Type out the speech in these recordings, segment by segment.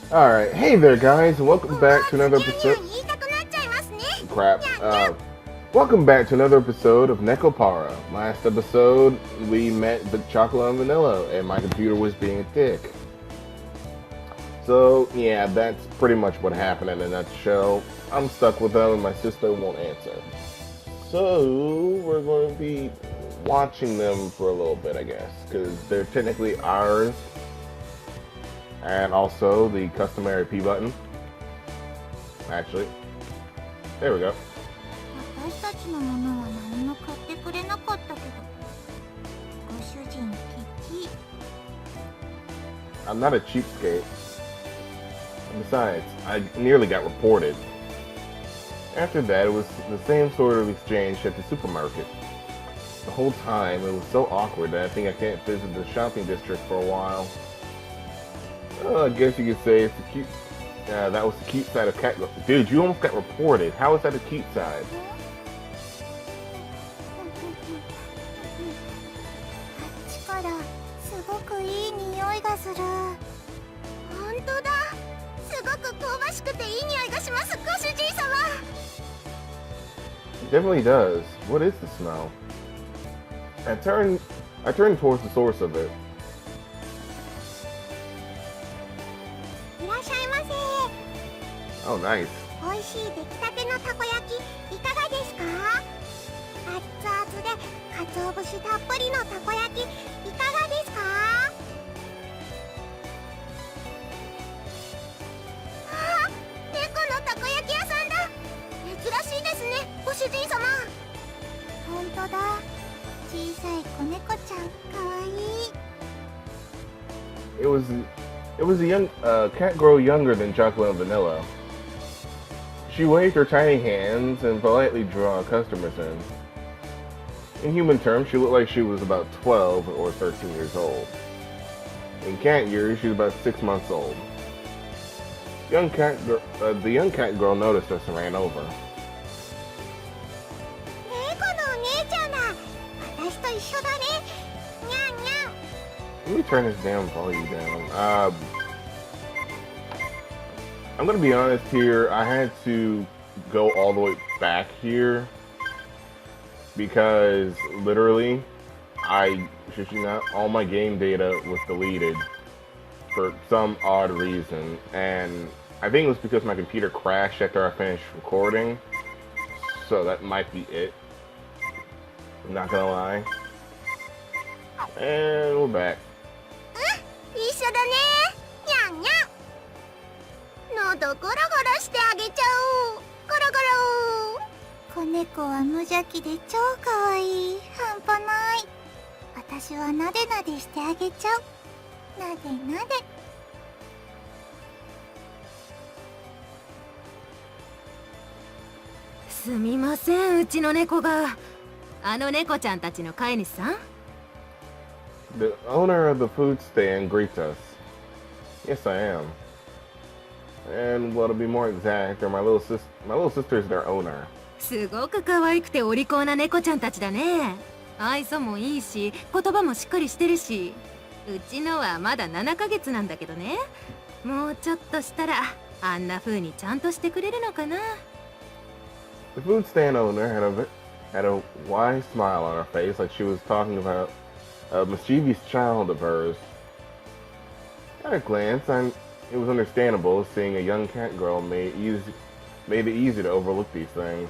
Alright, hey there guys, and welcome back to another episode. Crap. Welcome back to another episode of Nekopara. Last episode, we met the chocolate and vanilla, and my computer was being a dick. So, yeah, that's pretty much what happened in a nutshell. I'm stuck with them, and my sister won't answer. So, we're going to be watching them for a little bit, I guess, because they're technically ours. And also the customary P button. Actually, there we go. I'm not a cheapskate. And besides, I nearly got reported. After that, it was the same sort of exchange at the supermarket. The whole time, it was so awkward that I think I can't visit the shopping district for a while. I guess you could say it's the cute. That was the cute side of cat. Dude, you almost got reported. How is that a cute side? It definitely does. What is the smell? I turned towards the source of it. Oh, nice. It was a young cat girl younger than chocolate and vanilla. She waved her tiny hands and politely drew our customers in. In human terms, she looked like she was about 12 or 13 years old. In cat years, she was about 6 months old. The young cat girl noticed us and ran over. Let me turn this damn volume down. I'm gonna be honest here, I had to go all the way back here because literally, shit you not, all my game data was deleted for some odd reason, and I think it was because my computer crashed after I finished recording, so that might be it. I'm not gonna lie. And we're back. The owner of the food stand greets us. Yes, I am. And well, to be more exact, my little sister is their owner. すごく可愛くてお利口な猫ちゃんたちだね。愛想もいいし、言葉もしっかりしてるし。うちのはまだ7ヶ月なんだけどね。もうちょっとしたらあんな風にちゃんとしてくれるのかな。The food stand owner had a wide smile on her face, like she was talking about a mischievous child of hers. At a glance, it was understandable seeing a young cat girl made it easy to overlook these things.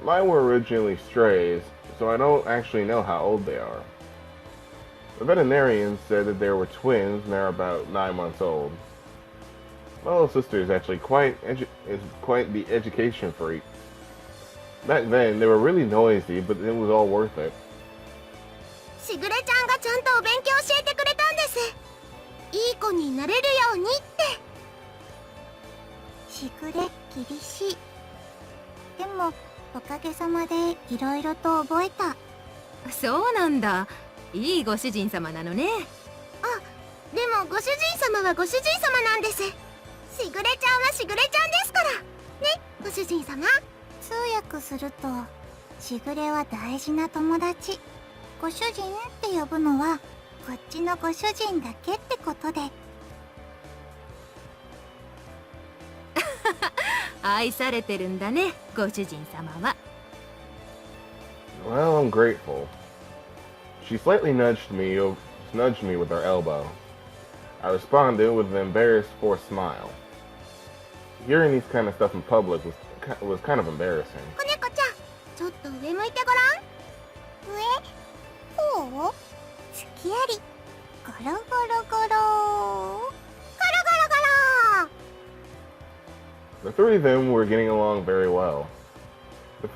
Mine were originally strays, so I don't actually know how old they are. The veterinarian said that there were twins and they're about 9 months old. My little sister is actually quite the education freak. Back then, they were really noisy, but it was all worth it. しぐれちゃんがちゃんとお勉強教えてくれたんです。いい子になれるようにって。しぐれ厳しい。でもおかげさまでいろいろと覚えた。そうなんだ。いいご主人様なのね。あ、でもご主人様はご主人様なんです。しぐれちゃんはしぐれちゃんですから。ね、ご主人様。通訳すると、しぐれは大事な友達。ご主人って呼ぶのはこっちのご主人だけってことで。愛されてるんだね、ご主人様は。Well, I'm grateful. She slightly nudged me with her elbow. I responded with an embarrassed forced smile. Hearing these kind of stuff in public was kind of embarrassing. 子猫ちゃん、ちょっと上向いてごらん。上？こう？すきあり。ゴロゴロゴロ。ゴロゴロゴロ。The three of them were getting along very well. The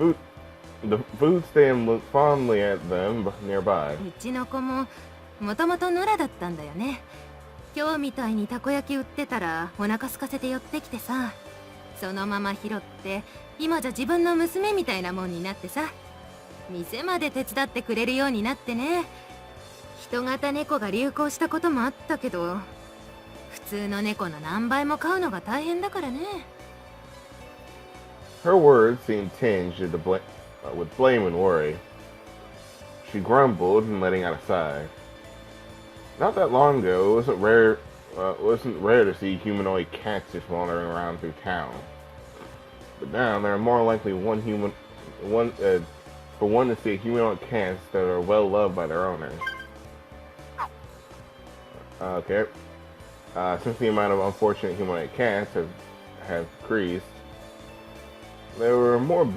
food stand looked fondly at them nearby. うちの子ももともと野良だったんだよね。今日みたいにたこ焼き売ってたらお腹空かせて寄ってきてさ、そのまま拾って今じゃ自分の娘みたいなもんになってさ、店まで手伝ってくれるようになってね。人型猫が流行したこともあったけど、普通の猫の何倍も飼うのが大変だからね。Her words seemed tinged with blame and worry. She grumbled and letting out a sigh. Not that long ago, it wasn't rare to see humanoid cats just wandering around through town. But now there are more likely for one to see humanoid cats that are well loved by their owners. Okay. Since the amount of unfortunate humanoid cats have increased, there was more of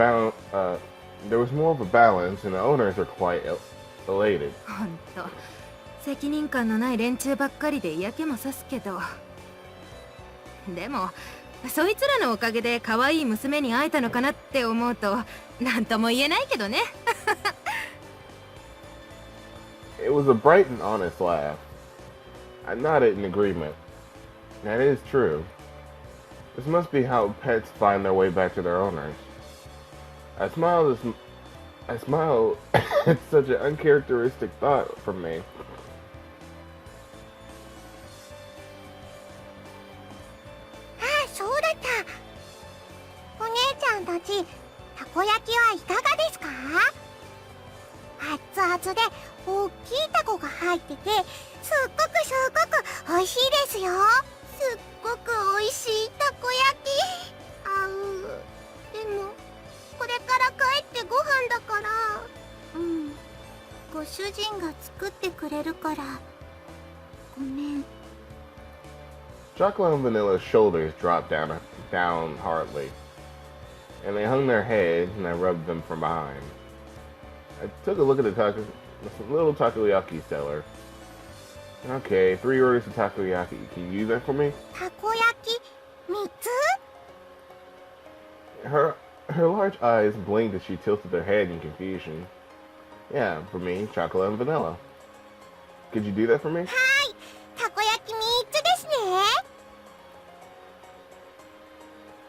a balance, and the owners are quite elated. ほんと責任感のない連中ばっかりで嫌気もさすけど、でもそいつらのおかげで可愛い娘に会えたのかなって思うと何とも言えないけどね。It was a bright and honest laugh. I nodded in agreement. That is true. This must be how pets find their way back to their owners. I smiled at such an uncharacteristic thought from me. ああ、そうだった。お姉ちゃんたち、たこ焼きはいかがですか？熱々で大きいたこが入ってて、すっごく美味しいですよ。すっごく美味しいたこ焼き。でもこれから帰ってご飯だから。ご主人が作ってくれるからごめん。Chocolate and Vanilla's shoulders dropped down hardly, and they hung their heads, and I rubbed them from behind. I took a look at the little takoyaki seller. Okay, 3 orders of takoyaki. Can you do that for me? たこ焼き3つ？ Her large eyes blinked as she tilted her head in confusion. Yeah, for me, chocolate and vanilla. Could you do that for me? はい、たこ焼き3つですね。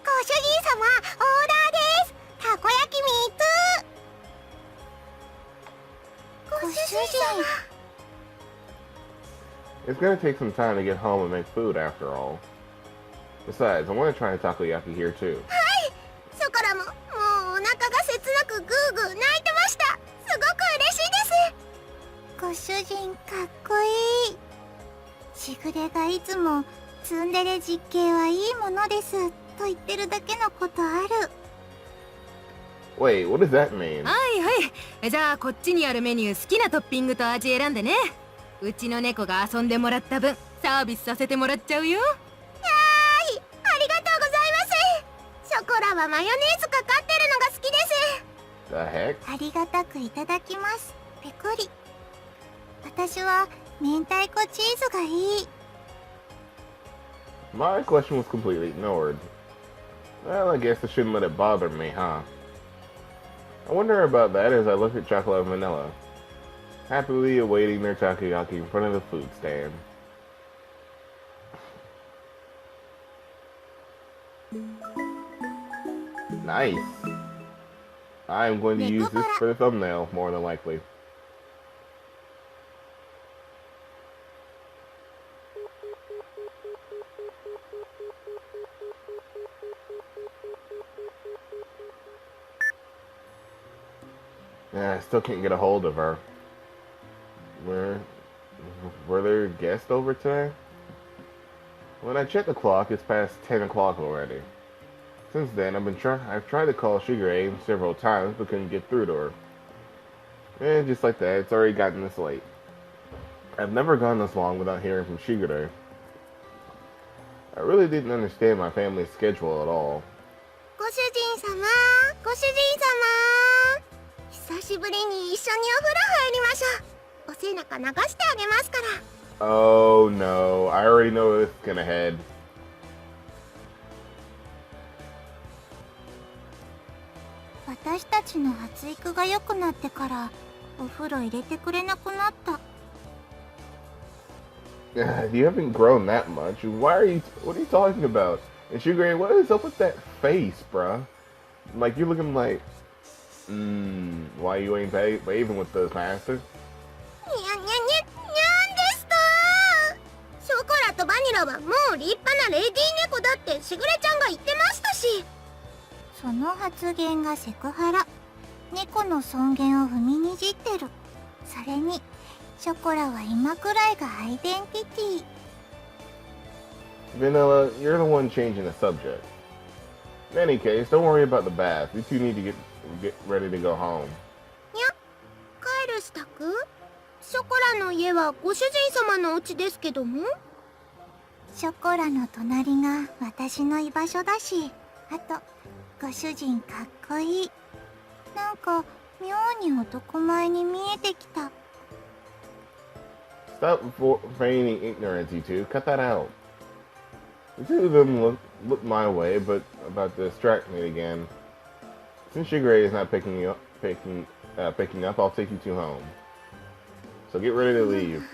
ご主人様、オーダーです。たこ焼き3つ。ご主人様。It's gonna take some time to get home and make food after all. Besides, I want to try takoyaki here too. はい、そこらも、もうお腹が切なくグーグー泣いてました。すごく嬉しいです。ご主人かっこいい。しぐれがいつもツンデレ実刑はいいものですと言ってるだけのことある。Wait, what does that mean? はいはい、じゃあこっちにあるメニュー好きなトッピングと味選んでね。うちの猫が遊んでもらった分サービスさせてもらっちゃうよ。はーい、ありがとうございます。ショコラはマヨネーズかかってるのが好きです。 The heck? ありがたくいただきます。ペコリ。私は明太子チーズがいい。My question was completely ignored. Well, I guess I shouldn't let it bother me, huh? I wonder about that as I look at chocolate and vanilla, happily awaiting their takoyaki in front of the food stand. Nice. I am going to use this for the thumbnail, more than likely. Yeah, I still can't get a hold of her. Were there guests over today? When I check the clock, it's past 10 o'clock already. Since then, I've tried to call Shigure several times, but couldn't get through to her. And just like that, it's already gotten this late. I've never gone this long without hearing from Shigure. I really didn't understand my family's schedule at all. ご主人様、ご主人様。久しぶりに一緒にお風呂入りましょう。お背中流してあげますから。Oh no, I already know where this is gonna head. 私たちの発育が良くなってからお風呂入れてくれなくなった。You haven't grown that much. What are you talking about? And Shigure, what is up with that face, bruh? Like, you're looking like, why you ain't bathing with those masters? にゃにゃにゃ、にゃんですか。ショコラとバニラはもう立派なレディー猫だってしぐれちゃんが言ってましたし。その発言がセクハラ。猫の尊厳を踏みにじってる。それにショコラは今くらいがアイデンティティ。Vanilla, you're the one changing the subject. In any case, don't worry about the bath. You two need to get ready to go home. にゃ、帰る支度？ショコラの家はご主人様のお家ですけども。ショコラの隣が私の居場所だし、あとご主人かっこいい。なんか妙に男前に見えてきた。Stop feigning ignorance, you two. Cut that out. The two of them look my way, but about to distract me again. Since Shigure is not picking up, I'll take you two home. So get ready to leave.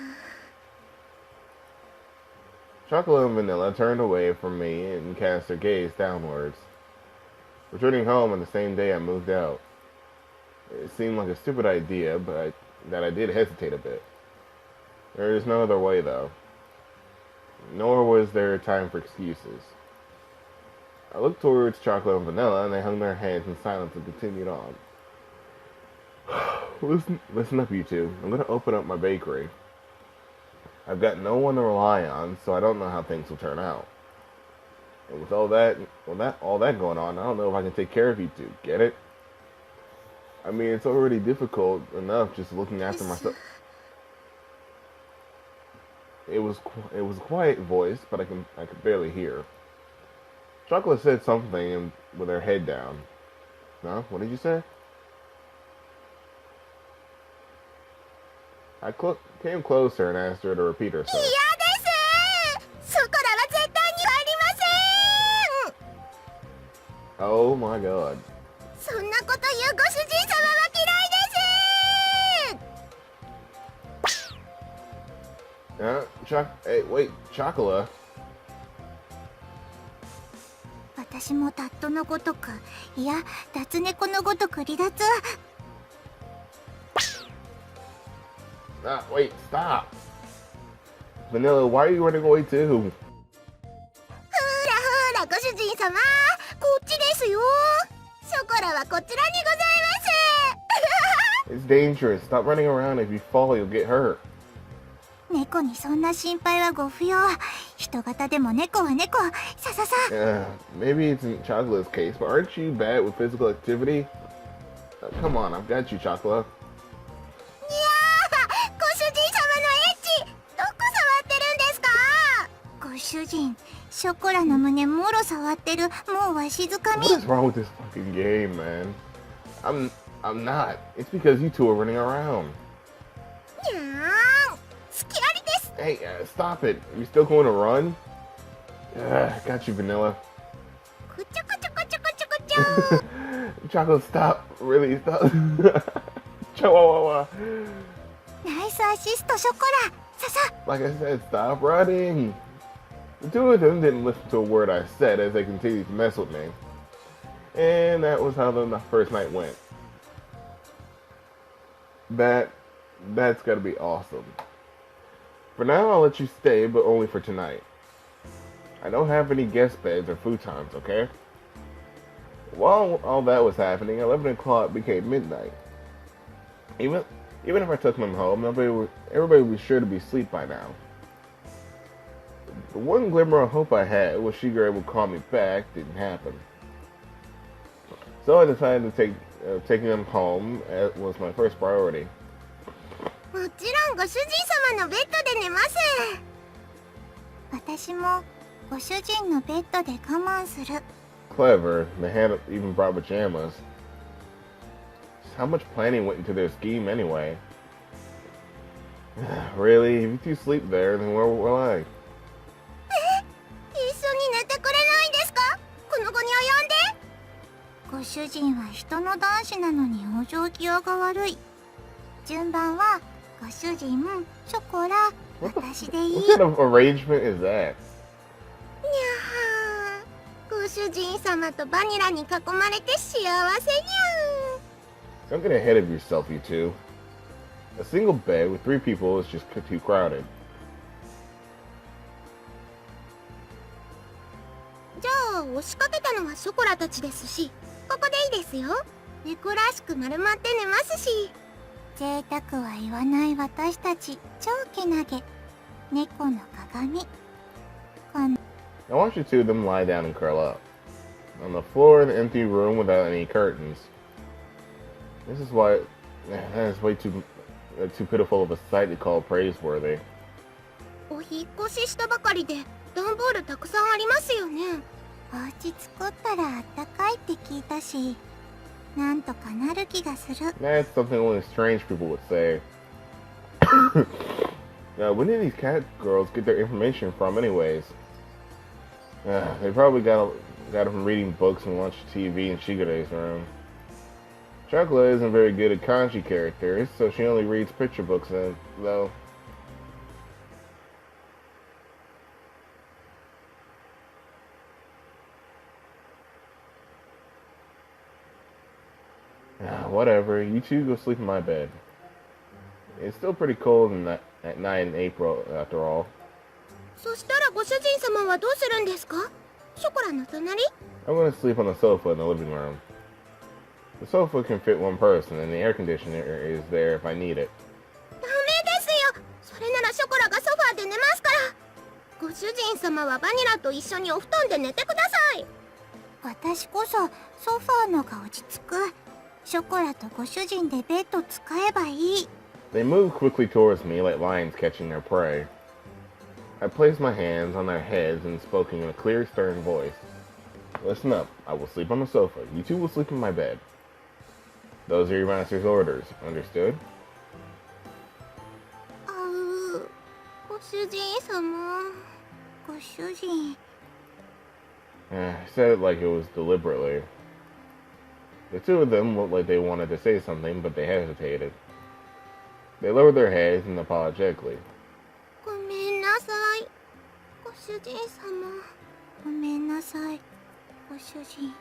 Chocolate and Vanilla turned away from me and cast their gaze downwards. Returning home on the same day I moved out. It seemed like a stupid idea, but I did hesitate a bit. There is no other way, though. Nor was there time for excuses. I looked towards Chocolate and Vanilla, and they hung their heads in silence and continued on. Listen up, you two. I'm going to open up my bakery. I've got no one to rely on, so I don't know how things will turn out. And with all that going on, I don't know if I can take care of you two. Get it? I mean, it's already difficult enough just looking after myself. It was a quiet voice, but I could barely hear. Chocolate said something with her head down. No? What did you say? I came closer and asked her to repeat herself. 嫌です。ショコラは絶対に入りません。 Oh my god. そんなこと言うご主人様は嫌いです。Hey, wait, Chocolate. 私もダットのごとく、いや、脱猫のごとく離脱。Wait, stop. Vanilla, why are you running away too? ほらご主人様、こっちですよ。ショコラはこちらにございます。 It's dangerous. Stop running around. If you fall, you'll get hurt. 猫にそんな心配はご不要。人型でも猫は猫。さささ。Maybe it's in Chocolate's case, but aren't you bad with physical activity? Come on, I've got you, Chocolate. いやー、ご主人様のエッチ、どこ触ってるんですか？ご主人、ショコラの胸もろ触ってる。もうわしづかみ。 What is wrong with this fucking game, man? I'm not. It's because you two are running around. にゃーん、隙ありです。 Hey, stop it. Are you still going to run? Got you, Vanilla. くちょくちょくちょくちょくちょ。Chocolate, stop. Really, stop. Chihuahua. ナイスアシスト、ショコラ。ささ。 Like I said, stop running. The two of them didn't listen to a word I said as they continued to mess with me. And that was how the first night went. That's gotta be awesome. For now, I'll let you stay, but only for tonight. I don't have any guest beds or futons, okay? While all that was happening, 11 o'clock became midnight. Even if I took them home, everybody would be sure to be asleep by now. The one glimmer of hope I had was Shigure would call me back didn't happen. So I decided to taking them home was my first priority. もちろんご主人様のベッドで寝ます。私もご主人のベッドで我慢する。Clever. They had even brought pajamas. How much planning went into their scheme anyway? Really? If you two sleep there, then where will I? 一緒に寝てくれないんですか？この期に及んで。ご主人は人の男子なのに往生際が悪い。順番はご主人、ショコラ、私でいい。What kind of arrangement is that? にゃー、ご主人様とバニラに囲まれて幸せにゃー。 Don't get ahead of yourself, you two. A single bed with 3 people is just too crowded. じゃあ押しかけたのはショコラたちですし、ここでいいですよ。猫らしく丸まって寝ますし。贅沢は言わない私たち、超けなげ。猫の鏡。I want you two of them lie down and curl up. On the floor in the empty room without any curtains. This is why that is way too pitiful of a sight to call praiseworthy. お引っ越ししたばかりで段ボールたくさんありますよね。お家作ったらあったかいって聞いたし、なんとかなる気がする。 That's something only strange people would say. Now, where did these cat girls get their information from anyways? They probably got it from reading books and watching TV in Shigure's room. Chocolate isn't very good at kanji characters, so she only reads picture books though. Whatever, you two go sleep in my bed. It's still pretty cold at night in April, after all. そしたらご主人様はどうするんですか？ショコラの隣？ I'm gonna sleep on the sofa in the living room. The sofa can fit 1 person, and the air conditioner is there if I need it. ダメですよ。それならショコラがソファーで寝ますから。ご主人様はバニラと一緒にお布団で寝てください。私こそソファーのが落ち着く。ショコラとご主人でベッド使えばいい。 They move quickly towards me like lions catching their prey. I placed my hands on their heads and spoke in a clear, stern voice. Listen up. I will sleep on the sofa. You two will sleep in my bed. Those are your master's orders. Understood? ご主人様。ご主人。I said it like it was deliberately. The 2 of them looked like they wanted to say something, but they hesitated. They lowered their heads and apologetically. ごめんなさい。ご主人様。ごめんなさい。ご主人。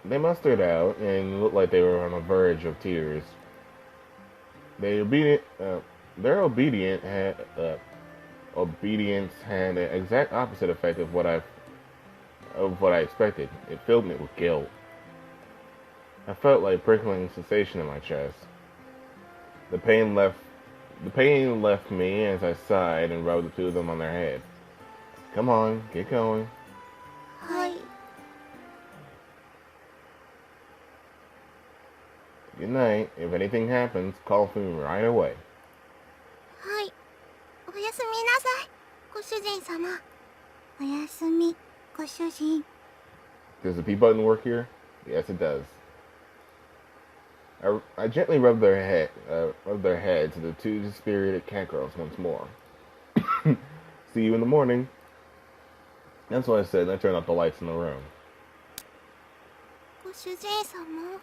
They mustered out and looked like they were on the verge of tears. Their obedience had the exact opposite effect of what I expected. It filled me with guilt. I felt like prickling sensation in my chest. The pain left me as I sighed and rubbed the 2 of them on their head. Come on, get going. はい。 Good night. If anything happens, call for me right away. はい。おやすみなさい。ご主人様。おやすみ、ご主人。 Does the P button work here? Yes, it does. I gently rubbed their heads to the 2 dispirited cat girls once more. See you in the morning. That's what I said, and I turned off the lights in the room. ご主人様。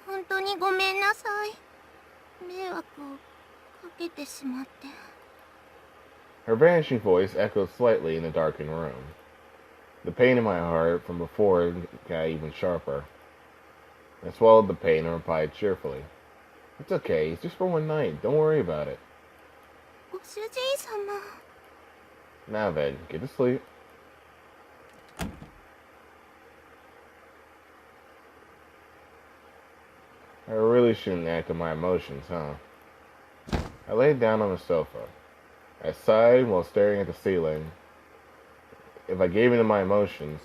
本当にごめんなさい。迷惑をかけてしまって。 Her vanishing voice echoed slightly in the darkened room. The pain in my heart from before got even sharper. I swallowed the pain and replied cheerfully. It's okay, it's just for 1 night, don't worry about it. ご主人様。 Now then, get to sleep. I really shouldn't act on my emotions, huh? I laid down on the sofa. I sighed while staring at the ceiling. if I gave into my emotions,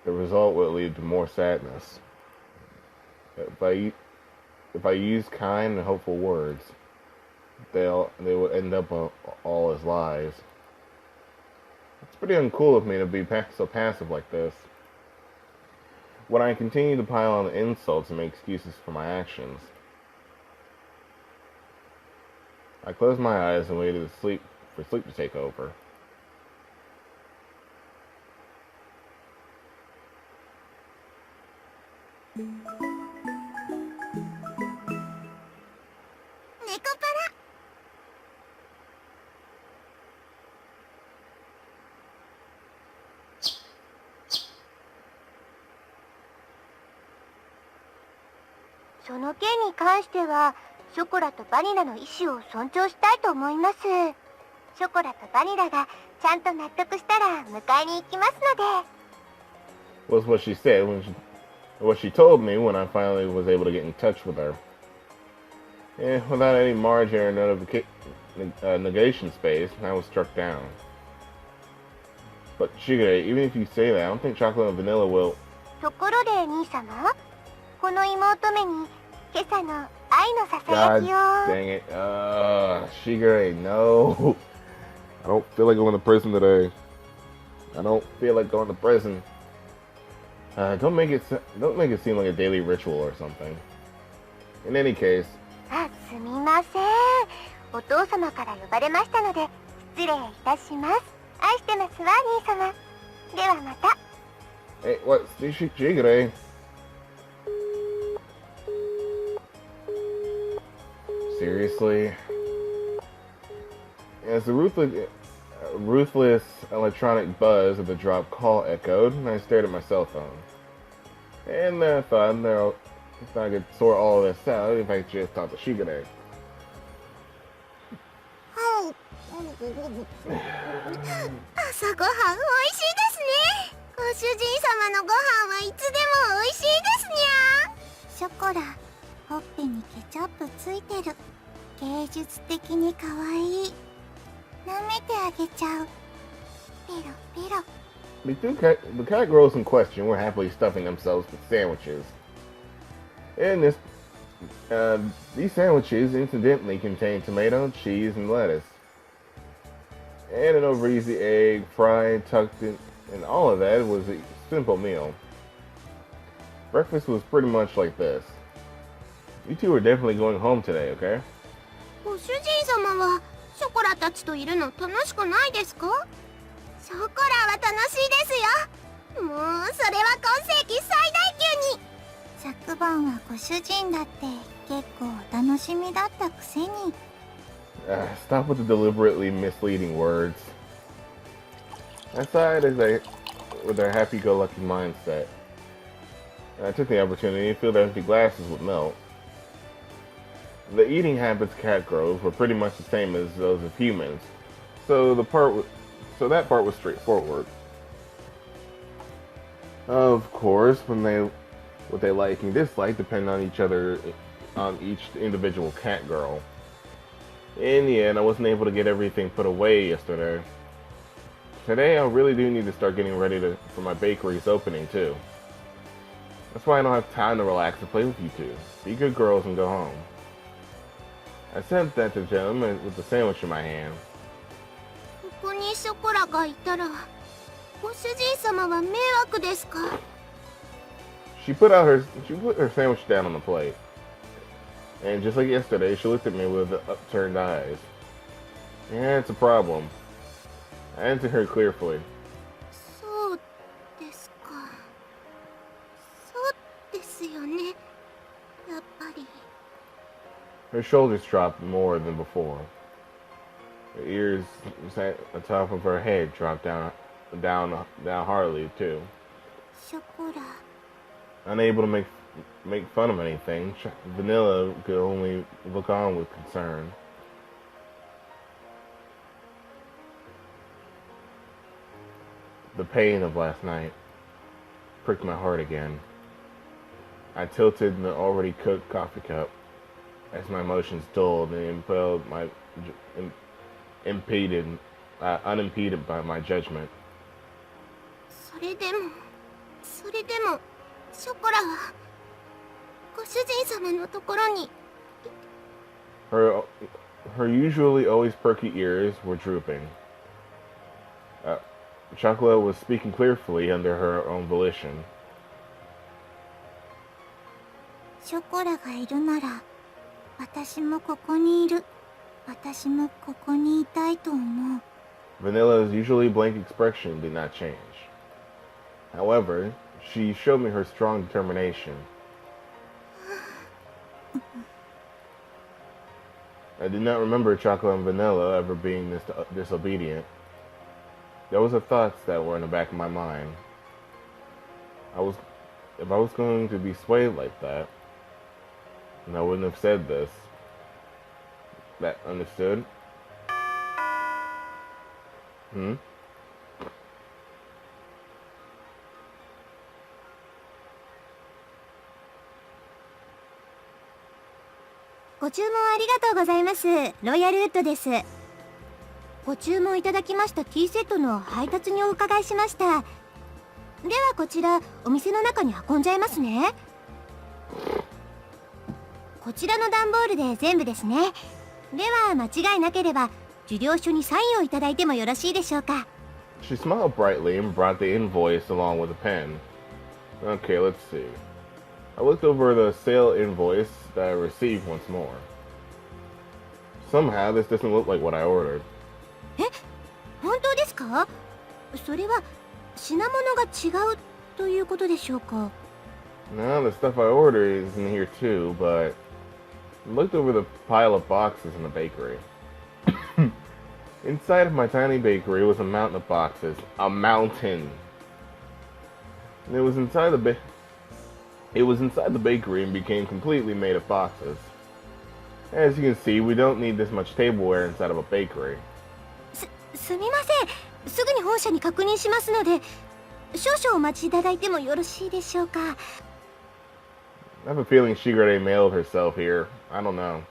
the result would lead to more sadness. If I use kind and hopeful words, they would end up all as lies. It's pretty uncool of me to be so passive like this. When I continue to pile on insults and make excuses for my actions, I closed my eyes and waited for sleep to take over. Nekopara. その件に関しては、ショコラとバニラの意思を尊重したいと思います。ショコラとバニラがちゃんと納得したら迎えに行きますので。Was what she said what she told me when I finally was able to get in touch with her. And without any margin or negation space, I was struck down. But Shigure, even if you say that, I don't think chocolate and vanilla will. ところで兄様、この妹目に今朝の愛のささや God きを。 dang it. Shigure, no. I don't feel like going to prison today. I don't feel like going to prison. Don't make it seem like a daily ritual or something. In any case. あ、すみません。お父様から呼ばれましたので失礼いたします。愛してますわ、兄様。ではまた。Hey, what? Shigure? Seriously? As the ruthless electronic buzz of the dropped call echoed, I stared at my cell phone. And then I thought, if I could sort all of this out, if I could just talk to Shigure. 朝ごはんおいしいですね。ご主人様のご飯はいつでもおいしいですにゃ。ショコラ、ほっぺにケチャップついてる。芸術的に可愛い。舐めてあげちゃう。ペロペロ。The cat girls in question were happily stuffing themselves with sandwiches. And these sandwiches incidentally contained tomato, cheese, and lettuce. And an over easy egg, fried, tucked in, and all of that was a simple meal. Breakfast was pretty much like this. You two are definitely going home today, okay? ご主人様はショコラたちといるの楽しくないですか？ショコラは楽しいですよ。もうそれは今世紀最大級に。昨晩はご主人だって結構お楽しみだったくせに。Stop with the deliberately misleading words. I sighed with their happy-go-lucky mindset. I took the opportunity to feel their empty glasses would melt. The eating habits of cat girls were pretty much the same as those of humans, so that part was straightforward. Of course, what they like and dislike depend on each individual cat girl. In the end, I wasn't able to get everything put away yesterday. Today, I really do need to start getting ready for my bakery's opening too. That's why I don't have time to relax and play with you two. Be good girls and go home. I said that to the gentleman with the sandwich in my hand. ここにショコラがいたらご主人様は迷惑ですか？ She put her sandwich down on the plate. And just like yesterday, she looked at me with upturned eyes. Yeah, it's a problem. I answered her clearly. そうですか。そうですよね。やっぱり。 Her shoulders dropped more than before. Her ears sat on top of her head dropped down hardly too. ショコラ。 Unable to make fun of anything, Vanilla could only look on with concern. The pain of last night pricked my heart again. I tilted the already cooked coffee cup as my emotions dulled and unimpeded by my judgment. それでもショコラはご主人様のところに。 Her usually always perky ears were drooping. Chocolate was speaking clearly under her own volition. ショコラがいるなら私もここにいる。私もここにいたいと思う。 Vanilla's usually blank expression did not change. However, she showed me her strong determination. I did not remember Chocolate and Vanilla ever being this disobedient. There was thoughts that were in the back of my mind. If I was going to be swayed like that, then I wouldn't have said this. That understood? Hmm? ご注文ありがとうございます。ロイヤルウッドです。ご注文いただきましたティーセットの配達にお伺いしました。ではこちらお店の中に運んじゃいますね。こちらの段ボールで全部ですね。では間違いなければ受領書にサインをいただいてもよろしいでしょうか。 She smiled brightly and brought the invoice along with a pen. Okay, let's see. I looked over the sale invoice that I received once more. Somehow, this doesn't look like what I ordered. え、本当ですか？それは品物が違うということでしょうか？ No, the stuff I ordered is in here too, but I looked over the pile of boxes in the bakery. Inside of my tiny bakery was a mountain of boxes. A mountain! And it was inside the bakery and became completely made of boxes. As you can see, we don't need this much tableware inside of a bakery. すみません。すぐに本社に確認しますので、少々お待ちいただいてもよろしいでしょうか。 I have a feeling she already mailed herself here. I don't know.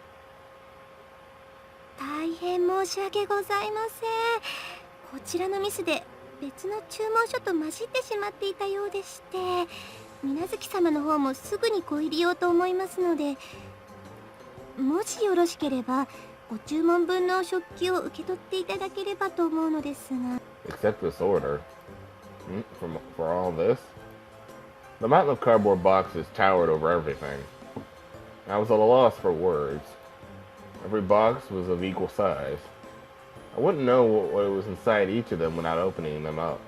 大変申し訳ございません。こちらのミスで別の注文書と混じってしまっていたようでして、水無月様の方もすぐにご入りようと思いますので、もしよろしければご注文分の食器を受け取っていただければと思うのですが。 Accept this order. For all this? The mountain of cardboard boxes towered over everything. I was at a loss for words. Every box was of equal size. I wouldn't know what was inside each of them without opening them up.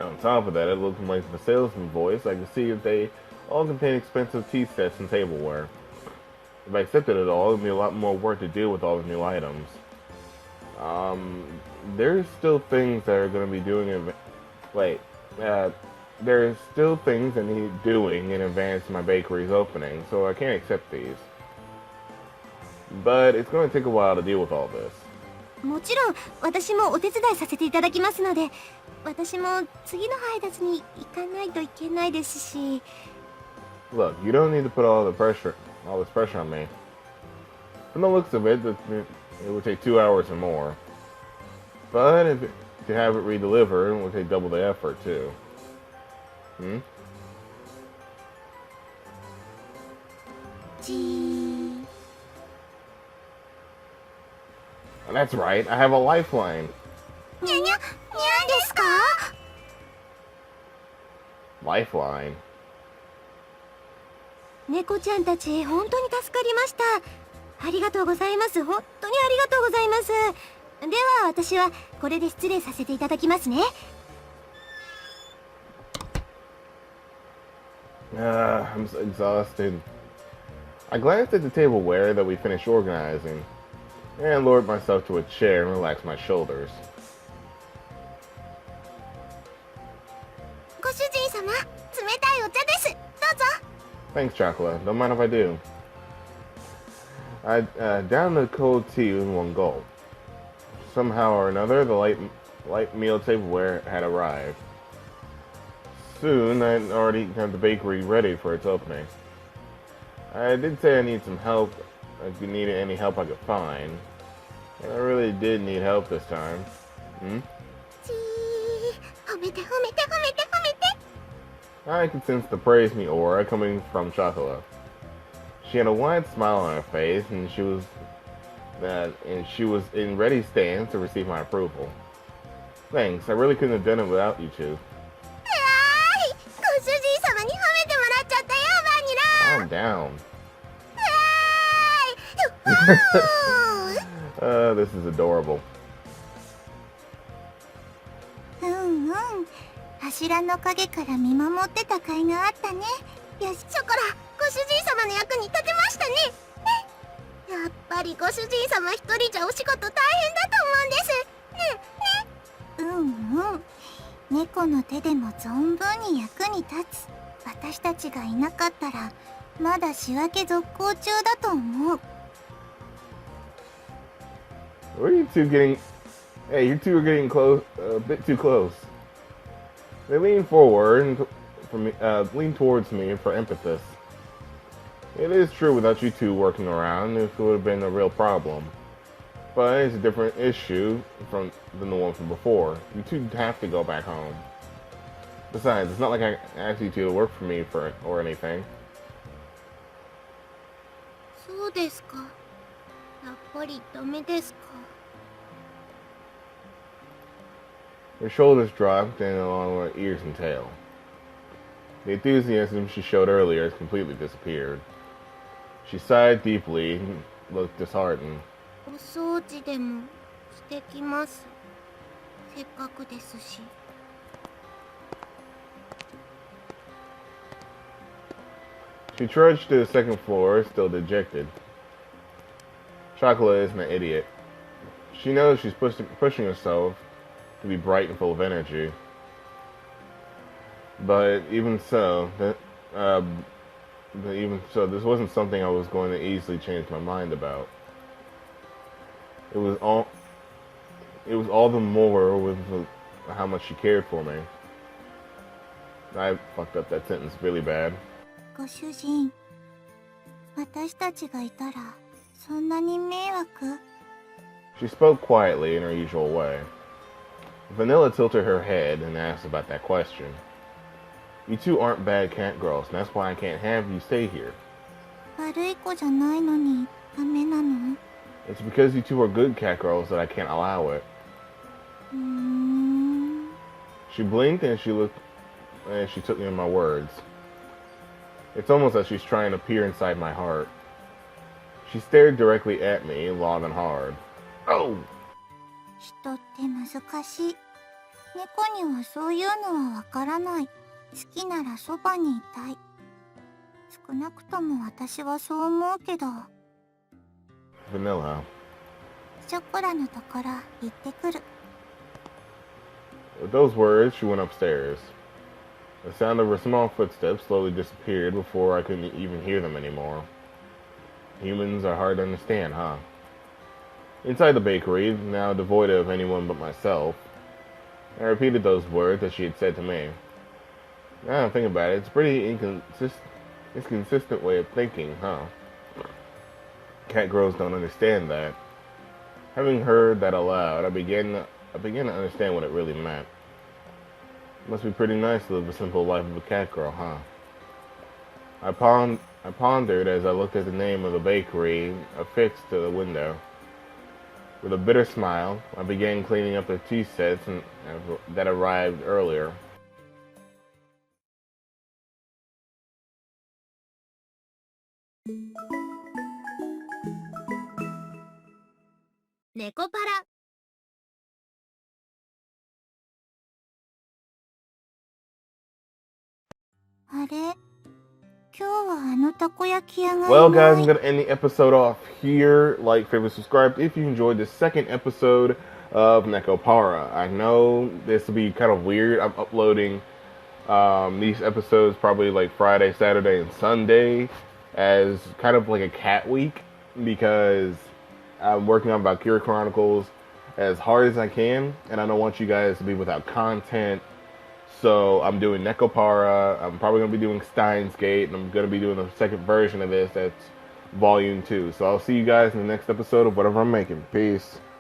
On top of that, it looked like the salesman's voice. I could see that they all contained expensive tea sets and tableware. If I accepted it all, it would be a lot more work to do with all the new items. There's still things that are going to be doing there's still things I need doing in advance of my bakery's opening, so I can't accept these. But it's going to take a while to deal with all this. もちろん私もお手伝いさせていただきますので、私も次の配達に行かないといけないですし。 Look, you don't need to put all this pressure on me. From the looks of it, it would take 2 hours or more. But to have it redelivered, it would take double the effort too. Hmm? じー。 That's right, I have a lifeline. にゃですか？ Lifeline? 猫ちゃんたち本当に助かりました。ありがとうございます。本当にありがとうございます。では私はこれで失礼させていただきますね。 I'm so exhausted. I glanced at the tableware that we finished organizing, and lowered myself to a chair and relaxed my shoulders. ご主人様、冷たいお茶です。どうぞ。 Thanks, Chocolate. Don't mind if I do. I downed the cold tea in one gulp. Somehow or another, the light meal tableware had arrived. Soon, I'd already had the bakery ready for its opening. I did say I need some help. If you needed any help I could find. And I really did need help this time. Hmm? じー、めて褒めて褒めて褒めて。 I could sense the praise me aura coming from Chocolate. She had a wide smile on her face, and she was in ready stance to receive my approval. Thanks, I really couldn't have done it without you two. ご主人様に褒めてもらっちゃったよ、バニラ。 Calm down. うわーい。 This is adorable. うんうん、柱の陰から見守ってた甲斐があったね。よし、ショコラ、ご主人様の役に立てましたね。やっぱりご主人様一人じゃお仕事大変だと思うんです。ね、ね。うんうん。猫の手でも存分に役に立つ。私たちがいなかったら、まだ仕分け続行中だと思う。Where are you two getting? Hey, you two are getting close, a bit too close. They lean forward and lean towards me for emphasis. It is true without you two working around, this would have been a real problem. But it's a different issue than the one from before. You two have to go back home. Besides, it's not like I asked you two to work for me or anything. そうですか。やっぱりダメですか。 Her shoulders dropped and along her ears and tail. The enthusiasm she showed earlier has completely disappeared. She sighed deeply and looked disheartened. お掃除でもしてきます。せっかくですし。 She trudged to the second floor, still dejected. Chocolate isn't an idiot. She knows she's pushing herself to be bright and full of energy. But even so, this wasn't something I was going to easily change my mind about. It was all the more with how much she cared for me. I fucked up that sentence really bad. ご主人、私たちがいたらそんなに迷惑？ She spoke quietly in her usual way. Vanilla tilted her head and asked about that question. You two aren't bad cat girls, and that's why I can't have you stay here. 悪い子じゃないのにダメなの？ It's because you two are good cat girls that I can't allow it. She blinked and she took in my words. It's almost as she's trying to peer inside my heart. She stared directly at me, long and hard. Oh! 人って難しい。猫にはそういうのはわからない。好きならそばにいたい。少なくとも私はそう思うけど。 Vanilla. ショコラのところ行ってくる。 With those words, she went upstairs. The sound of her small footsteps slowly disappeared before I couldn't even hear them anymore. Humans are hard to understand, huh? Inside the bakery, now devoid of anyone but myself, I repeated those words that she had said to me. Now I think about it, it's a pretty inconsistent way of thinking, huh? Cat girls don't understand that. Having heard that aloud, I began to understand what it really meant. It must be pretty nice to live a simple life of a cat girl, huh? I pondered as I looked at the name of the bakery affixed to the window. With a bitter smile, I began cleaning up the tea sets that arrived earlier. Nekopara. Well, guys, I'm going to end the episode off here. Like, favorite, subscribe if you enjoyed the second episode of Nekopara. I know this will be kind of weird. I'm uploading these episodes probably like Friday, Saturday, and Sunday as kind of like a cat week because I'm working on Valkyria Chronicles as hard as I can, and I don't want you guys to be without content. So I'm doing Nekopara, I'm probably going to be doing Steins Gate, and I'm going to be doing the second version of this, that's Volume 2. So I'll see you guys in the next episode of whatever I'm making. Peace.